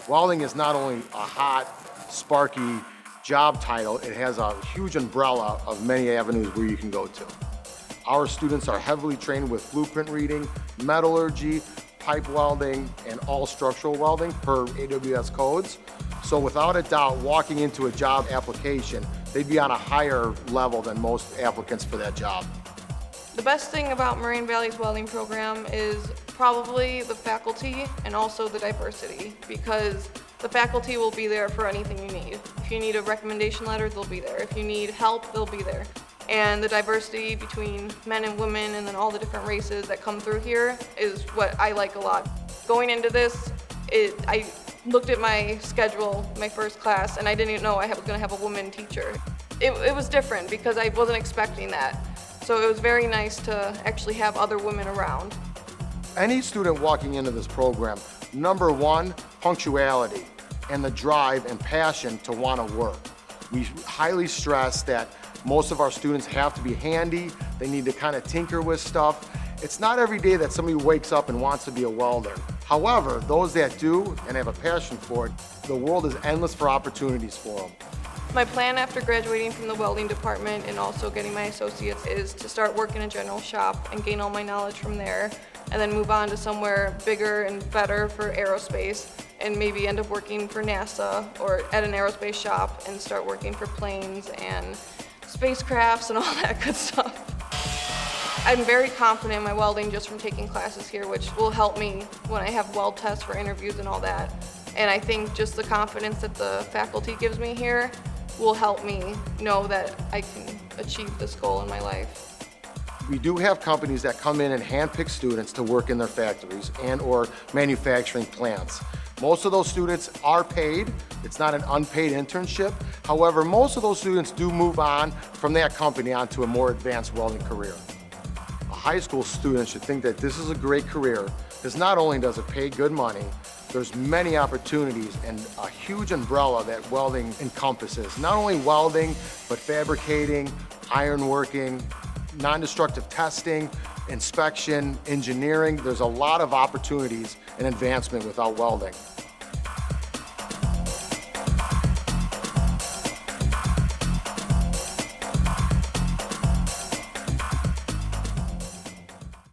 Welding is not only a hot, sparky job title, it has a huge umbrella of many avenues where you can go to. Our students are heavily trained with blueprint reading, metallurgy, pipe welding, and all structural welding per AWS codes. So without a doubt, walking into a job application, they'd be on a higher level than most applicants for that job. The best thing about Moraine Valley's welding program is probably the faculty and also the diversity, because the faculty will be there for anything you need. If you need a recommendation letter, they'll be there. If you need help, they'll be there. And the diversity between men and women and then all the different races that come through here is what I like a lot. Going into this, I looked at my schedule, my first class, and I didn't even know I was going to have a woman teacher. It was different because I wasn't expecting that. So it was very nice to actually have other women around. Any student walking into this program, number one, punctuality and the drive and passion to want to work. We highly stress that most of our students have to be handy. They need to kind of tinker with stuff. It's not every day that somebody wakes up and wants to be a welder. However, those that do and have a passion for it, the world is endless for opportunities for them. My plan after graduating from the welding department and also getting my associates is to start working in a general shop and gain all my knowledge from there, and then move on to somewhere bigger and better for aerospace, and maybe end up working for NASA or at an aerospace shop and start working for planes and spacecrafts and all that good stuff. I'm very confident in my welding just from taking classes here, which will help me when I have weld tests for interviews and all that. And I think just the confidence that the faculty gives me here will help me know that I can achieve this goal in my life. We do have companies that come in and handpick students to work in their factories and or manufacturing plants. Most of those students are paid. It's not an unpaid internship. However, most of those students do move on from that company onto a more advanced welding career. A high school student should think that this is a great career, because not only does it pay good money, there's many opportunities and a huge umbrella that welding encompasses. Not only welding, but fabricating, ironworking, non-destructive testing, inspection, engineering. There's a lot of opportunities and advancement without welding.